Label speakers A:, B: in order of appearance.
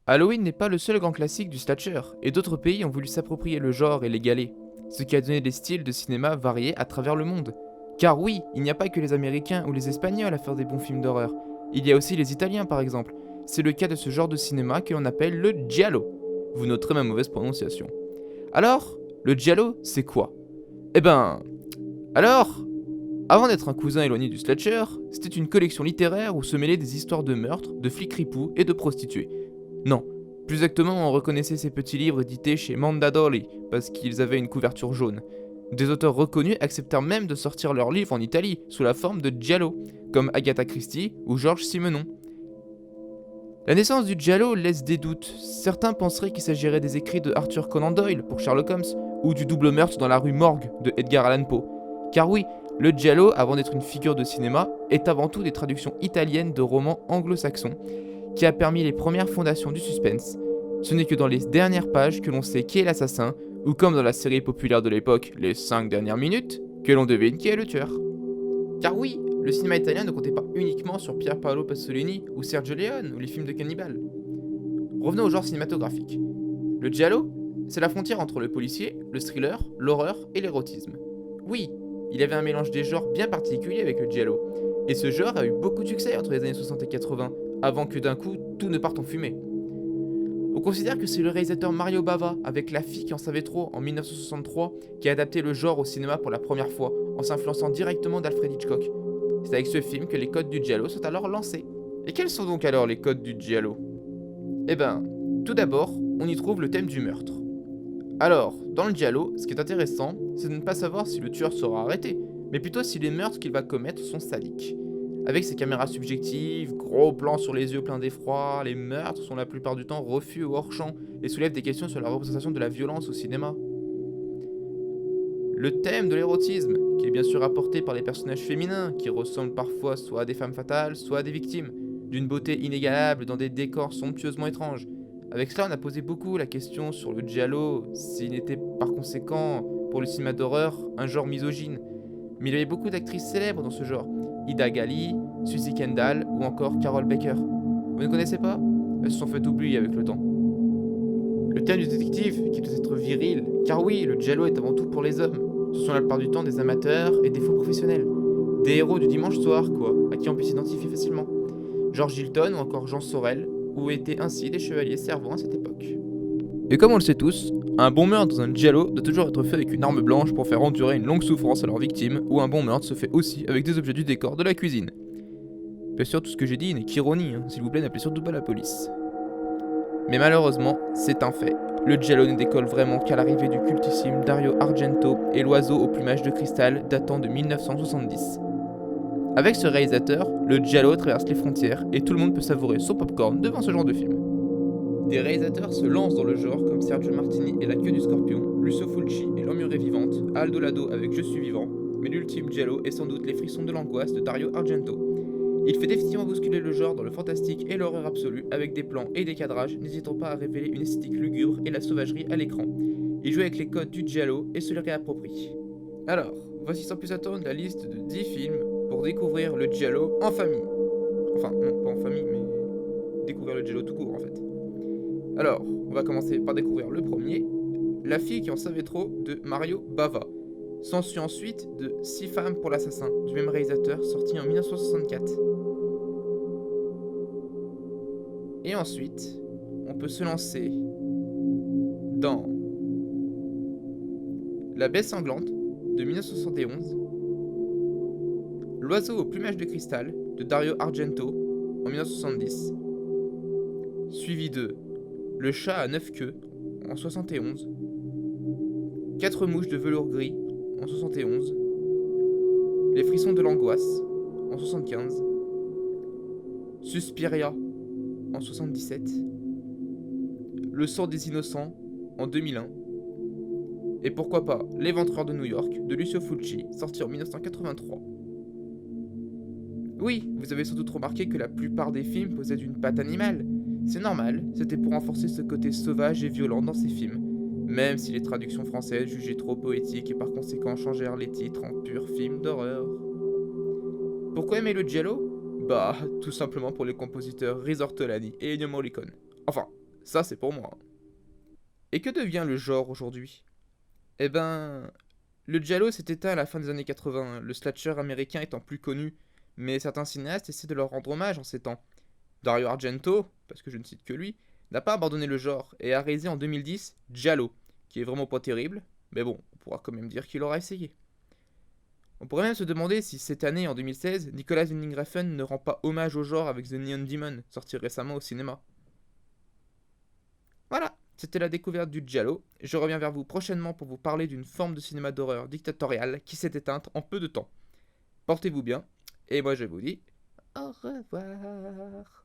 A: Halloween n'est pas le seul grand classique du slasher, et d'autres pays ont voulu s'approprier le genre et l'égaler, ce qui a donné des styles de cinéma variés à travers le monde. Car oui, il n'y a pas que les Américains ou les Espagnols à faire des bons films d'horreur, il y a aussi les Italiens par exemple. C'est le cas de ce genre de cinéma que l'on appelle le giallo. Vous noterez ma mauvaise prononciation. Alors, le giallo, c'est quoi? Eh ben... Alors, avant d'être un cousin éloigné du slasher, c'était une collection littéraire où se mêlaient des histoires de meurtres, de flics ripoux et de prostituées. Non, plus exactement on reconnaissait ces petits livres édités chez Mondadori, parce qu'ils avaient une couverture jaune. Des auteurs reconnus acceptèrent même de sortir leurs livres en Italie, sous la forme de giallo, comme Agatha Christie ou Georges Simenon. La naissance du giallo laisse des doutes. Certains penseraient qu'il s'agirait des écrits de Arthur Conan Doyle pour Sherlock Holmes, ou du double meurtre dans la rue Morgue de Edgar Allan Poe. Car oui, le giallo, avant d'être une figure de cinéma, est avant tout des traductions italiennes de romans anglo-saxons, qui a permis les premières fondations du suspense. Ce n'est que dans les dernières pages que l'on sait qui est l'assassin, ou comme dans la série populaire de l'époque, Les 5 dernières minutes, que l'on devine qui est le tueur. Car oui, le cinéma italien ne comptait pas uniquement sur Pier Paolo Pasolini ou Sergio Leone ou les films de cannibales. Revenons au genre cinématographique. Le giallo, c'est la frontière entre le policier, le thriller, l'horreur et l'érotisme. Oui, il y avait un mélange des genres bien particulier avec le giallo, et ce genre a eu beaucoup de succès entre les années 60 et 80, avant que d'un coup tout ne parte en fumée. On considère que c'est le réalisateur Mario Bava, avec La fille qui en savait trop en 1963, qui a adapté le genre au cinéma pour la première fois, en s'influençant directement d'Alfred Hitchcock. C'est avec ce film que les codes du giallo sont alors lancés. Et quels sont donc alors les codes du giallo? Eh ben, tout d'abord, on y trouve le thème du meurtre. Alors, dans le giallo, ce qui est intéressant, c'est de ne pas savoir si le tueur sera arrêté, mais plutôt si les meurtres qu'il va commettre sont sadiques. Avec ses caméras subjectives, gros plans sur les yeux pleins d'effroi, les meurtres sont la plupart du temps refus ou hors champ et soulèvent des questions sur la représentation de la violence au cinéma. Le thème de l'érotisme, qui est bien sûr apporté par les personnages féminins, qui ressemblent parfois soit à des femmes fatales, soit à des victimes, d'une beauté inégalable dans des décors somptueusement étranges. Avec cela, on a posé beaucoup la question sur le giallo, s'il n'était par conséquent, pour le cinéma d'horreur, un genre misogyne. Mais il y avait beaucoup d'actrices célèbres dans ce genre. Ida Gali, Suzy Kendall ou encore Carol Baker. Vous ne connaissez pas? Elles se sont fait oublier avec le temps. Le thème du détective, qui doit être viril, car oui, le giallo est avant tout pour les hommes. Ce sont la plupart du temps des amateurs et des faux professionnels. Des héros du dimanche soir, quoi, à qui on peut s'identifier facilement. George Hilton ou encore Jean Sorel, ou étaient ainsi des chevaliers servants à cette époque. Et comme on le sait tous, un bon meurtre dans un giallo doit toujours être fait avec une arme blanche pour faire endurer une longue souffrance à leur victime, ou un bon meurtre se fait aussi avec des objets du décor de la cuisine. Bien sûr, tout ce que j'ai dit n'est qu'ironie, s'il vous plaît, n'appelez surtout pas la police. Mais malheureusement, c'est un fait. Le giallo ne décolle vraiment qu'à l'arrivée du cultissime Dario Argento et l'oiseau au plumage de cristal datant de 1970. Avec ce réalisateur, le giallo traverse les frontières et tout le monde peut savourer son popcorn devant ce genre de film. Des réalisateurs se lancent dans le genre comme Sergio Martini et La queue du scorpion, Lucio Fulci et L'emmurée vivante, Aldo Lado avec Je suis vivant, mais l'ultime giallo est sans doute Les frissons de l'angoisse de Dario Argento. Il fait définitivement bousculer le genre dans le fantastique et l'horreur absolue avec des plans et des cadrages n'hésitant pas à révéler une esthétique lugubre et la sauvagerie à l'écran. Il joue avec les codes du giallo et se les réapproprie. Alors, voici sans plus attendre la liste de 10 films pour découvrir le giallo en famille. Enfin, non, pas en famille, mais découvrir le giallo tout court en fait. Alors, on va commencer par découvrir le premier, La fille qui en savait trop de Mario Bava. S'ensuit ensuite de 6 femmes pour l'assassin du même réalisateur sorti en 1964. Et ensuite, on peut se lancer dans La baie sanglante de 1971, L'oiseau au plumage de cristal de Dario Argento en 1970, suivi de Le chat à 9 queues en 71, 4 mouches de velours gris en 71, Les frissons de l'angoisse en 75, Suspiria en 77, Le sang des innocents en 2001, et pourquoi pas L'éventreur de New York de Lucio Fulci sorti en 1983. Oui, vous avez sans doute remarqué que la plupart des films possèdent une patte animale. C'est normal, c'était pour renforcer ce côté sauvage et violent dans ces films, même si les traductions françaises jugeaient trop poétiques et par conséquent changèrent les titres en purs films d'horreur. Pourquoi aimer le giallo? Bah, tout simplement pour les compositeurs Riz Ortolani et Ennio Morricone. Enfin, Ça, c'est pour moi. Et que devient le genre aujourd'hui? Eh ben, le giallo s'est éteint à la fin des années 80, le slasher américain étant plus connu, mais certains cinéastes essaient de leur rendre hommage en ces temps. Dario Argento, parce que je ne cite que lui, n'a pas abandonné le genre et a réalisé en 2010 Giallo, qui est vraiment pas terrible, mais bon, on pourra quand même dire qu'il aura essayé. On pourrait même se demander si cette année, en 2016, Nicolas Winding Refn ne rend pas hommage au genre avec The Neon Demon, sorti récemment au cinéma. Voilà, c'était la découverte du giallo. Je reviens vers vous prochainement pour vous parler d'une forme de cinéma d'horreur dictatoriale qui s'est éteinte en peu de temps. Portez-vous bien, et moi je vous dis au revoir.